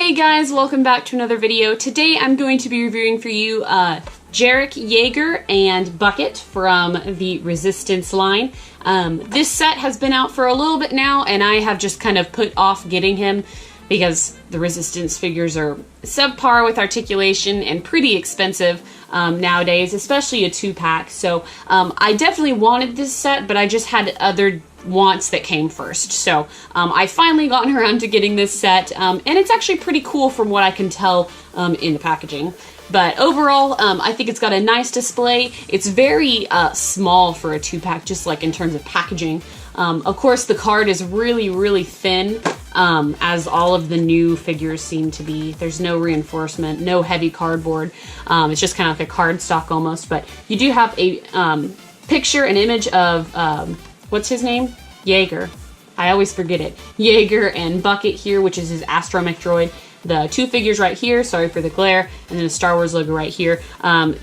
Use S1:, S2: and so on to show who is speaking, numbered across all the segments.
S1: Hey guys, welcome back to another video. Today I'm going to be reviewing for you Yeager and Bucket from the Resistance line. This set has been out for a little bit now, and I have just kind of put off getting him because the Resistance figures are subpar with articulation and pretty expensive nowadays, especially a 2-pack. So I definitely wanted this set, but I just had other wants that came first. So I finally gotten around to getting this set, and it's actually pretty cool from what I can tell in the packaging. But overall, I think it's got a nice display. It's very small for a 2-pack, just like in terms of packaging. Of course, the card is really, really thin, as all of the new figures seem to be. There's no reinforcement, no heavy cardboard. It's just kind of like a cardstock almost. But you do have a picture, an image of, what's his name? Yeager. I always forget it. Yeager and Bucket here, which is his astromech droid. The 2 figures right here, sorry for the glare, and then a Star Wars logo right here.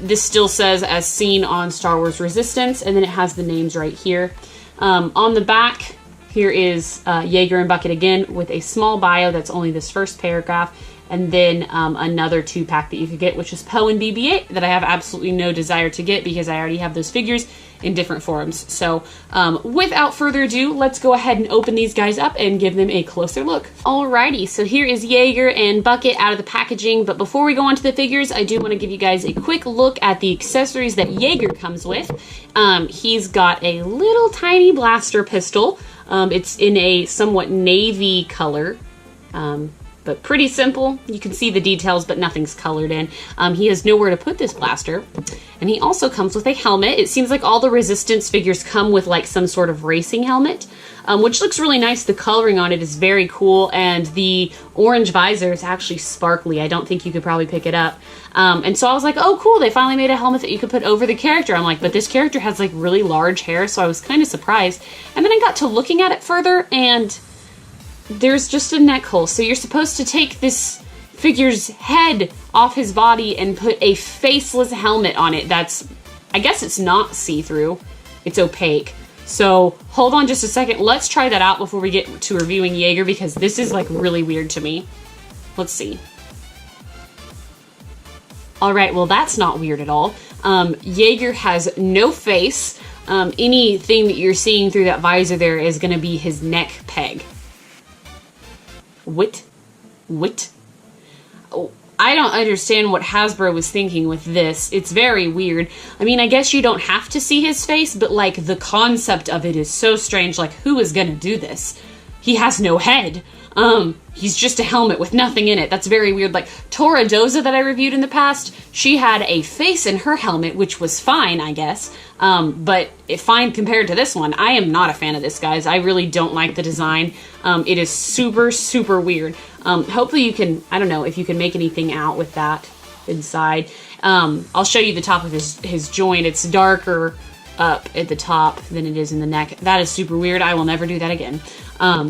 S1: This still says as seen on Star Wars Resistance, and then it has the names right here. On the back, here is Yeager and Bucket again with a small bio that's only this first paragraph, and then another 2-pack that you could get, which is Poe and BB-8 that I have absolutely no desire to get because I already have those figures in different forms. So without further ado, let's go ahead and open these guys up and give them a closer look. Alrighty, so here is Yeager and Bucket out of the packaging, but before we go on to the figures, I do want to give you guys a quick look at the accessories that Yeager comes with. He's got a little tiny blaster pistol. It's in a somewhat navy color. But pretty simple. You can see the details, but nothing's colored in. He has nowhere to put this blaster. And he also comes with a helmet. It seems like all the Resistance figures come with like some sort of racing helmet, which looks really nice. The coloring on it is very cool, and the orange visor is actually sparkly. I don't think you could probably pick it up. And so I was like, oh cool, they finally made a helmet that you could put over the character. I'm like, but this character has like really large hair, so I was kind of surprised. And then I got to looking at it further, and there's just a neck hole. So you're supposed to take this figure's head off his body and put a faceless helmet on it that's, I guess it's not see-through, it's opaque. So hold on just a second, let's try that out before we get to reviewing Yeager, because this is like really weird to me. Let's see. Alright, well that's not weird at all. Yeager has no face. Anything that you're seeing through that visor there is going to be his neck peg. What? Oh, I don't understand what Hasbro was thinking with this. It's very weird. I mean, I guess you don't have to see his face, but like the concept of it is so strange. Like, who is gonna do this? He has no head. He's just a helmet with nothing in it. That's very weird. Like Tora Doza that I reviewed in the past, she had a face in her helmet, which was fine, I guess. But fine compared to this one. I am not a fan of this, guys. I really don't like the design. It is super, super weird. Hopefully you can, I don't know if you can make anything out with that inside. I'll show you the top of his joint. It's darker up at the top than it is in the neck. That is super weird. I will never do that again.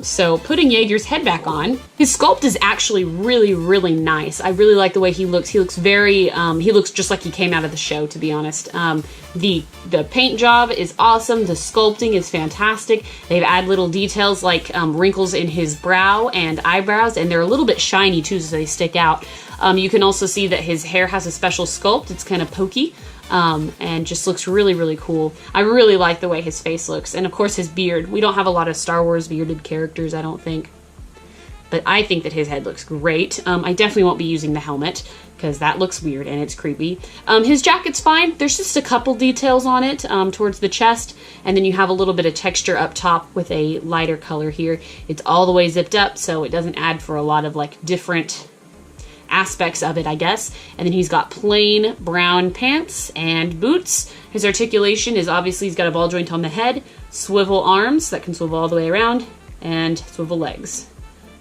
S1: So putting Yeager's head back on, his sculpt is actually really, really nice. I really like the way he looks. He looks very, he looks just like he came out of the show, to be honest. The paint job is awesome. The sculpting is fantastic. They've added little details like wrinkles in his brow and eyebrows, and they're a little bit shiny too, so they stick out. You can also see that his hair has a special sculpt. It's kind of pokey. And just looks really, really cool. I really like the way his face looks. And of course his beard. We don't have a lot of Star Wars bearded characters, I don't think. But I think that his head looks great. I definitely won't be using the helmet, because that looks weird and it's creepy. His jacket's fine. There's just a couple details on it towards the chest. And then you have a little bit of texture up top with a lighter color here. It's all the way zipped up, so it doesn't add for a lot of like different aspects of it, I guess. And then he's got plain brown pants and boots. His articulation is obviously he's got a ball joint on the head, swivel arms that can swivel all the way around, and swivel legs.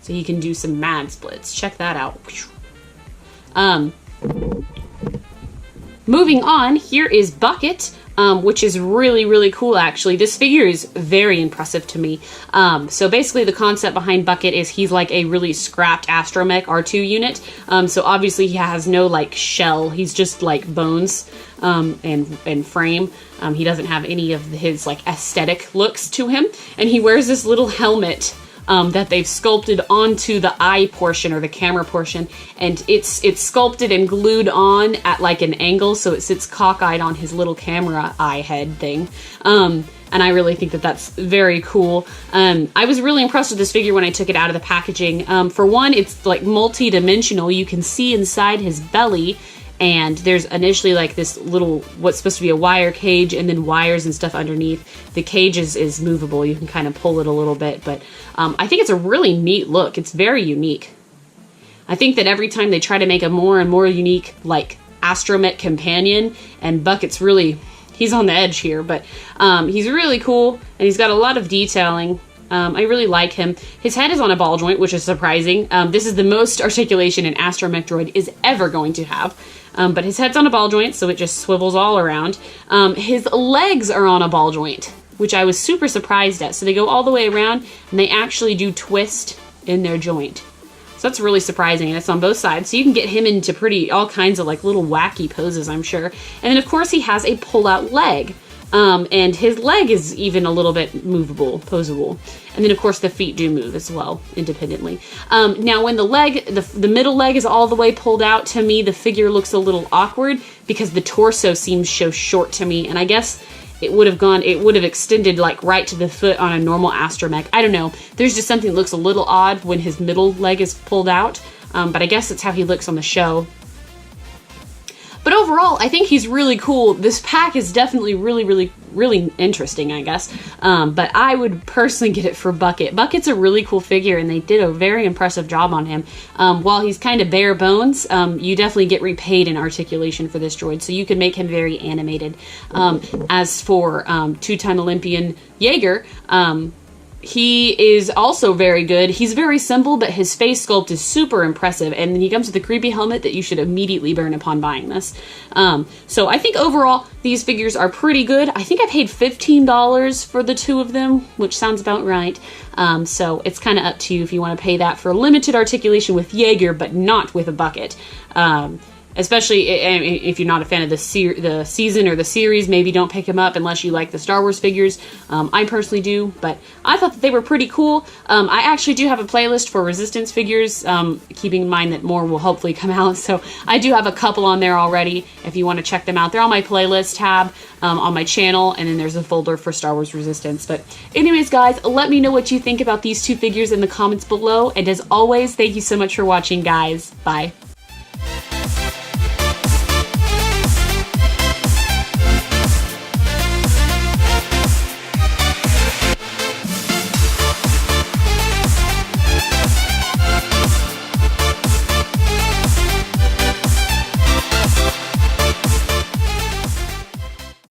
S1: So he can do some mad splits. Check that out. Moving on, here is Bucket, which is really, really cool, actually. This figure is very impressive to me. So basically the concept behind Bucket is he's like a really scrapped astromech R2 unit. So obviously he has no like shell. He's just like bones and frame. He doesn't have any of his like aesthetic looks to him. And he wears this little helmet that they've sculpted onto the eye portion or the camera portion, and it's sculpted and glued on at like an angle, so it sits cockeyed on his little camera eye head thing. And I really think that that's very cool. I was really impressed with this figure when I took it out of the packaging. For one, it's like multi-dimensional. You can see inside his belly, and there's initially like this little, what's supposed to be a wire cage, and then wires and stuff underneath. The cage is movable. You can kind of pull it a little bit, but I think it's a really neat look. It's very unique. I think that every time they try to make a more and more unique, like, astromech companion, and Bucket's really... he's on the edge here, but he's really cool, and he's got a lot of detailing. I really like him. His head is on a ball joint, which is surprising. This is the most articulation an astromech droid is ever going to have. But his head's on a ball joint, so it just swivels all around. His legs are on a ball joint, which I was super surprised at. So they go all the way around, and they actually do twist in their joint. So that's really surprising, and it's on both sides. So you can get him into all kinds of like little wacky poses, I'm sure. And then of course he has a pull-out leg. And his leg is even a little bit movable, posable. And then of course the feet do move as well, independently. Now when the leg, the middle leg is all the way pulled out, to me the figure looks a little awkward because the torso seems so short to me. And I guess it would have extended like right to the foot on a normal astromech. I don't know. There's just something that looks a little odd when his middle leg is pulled out. But I guess that's how he looks on the show. But overall, I think he's really cool. This pack is definitely really interesting, I guess. But I would personally get it for Bucket. Bucket's a really cool figure, and they did a very impressive job on him. While he's kind of bare bones, you definitely get repaid in articulation for this droid, so you can make him very animated. As for two-time Olympian Yeager, he is also very good. He's very simple, but his face sculpt is super impressive, and then he comes with a creepy helmet that you should immediately burn upon buying this. So I think overall, these figures are pretty good. I think I paid $15 for the two of them, which sounds about right. So it's kind of up to you if you want to pay that for limited articulation with Yeager, but not with a Bucket. Especially if you're not a fan of the season or the series, maybe don't pick them up unless you like the Star Wars figures. I personally do, but I thought that they were pretty cool. I actually do have a playlist for Resistance figures, keeping in mind that more will hopefully come out. So I do have a couple on there already if you want to check them out. They're on my playlist tab on my channel, and then there's a folder for Star Wars Resistance. But anyways, guys, let me know what you think about these two figures in the comments below. And as always, thank you so much for watching, guys. Bye.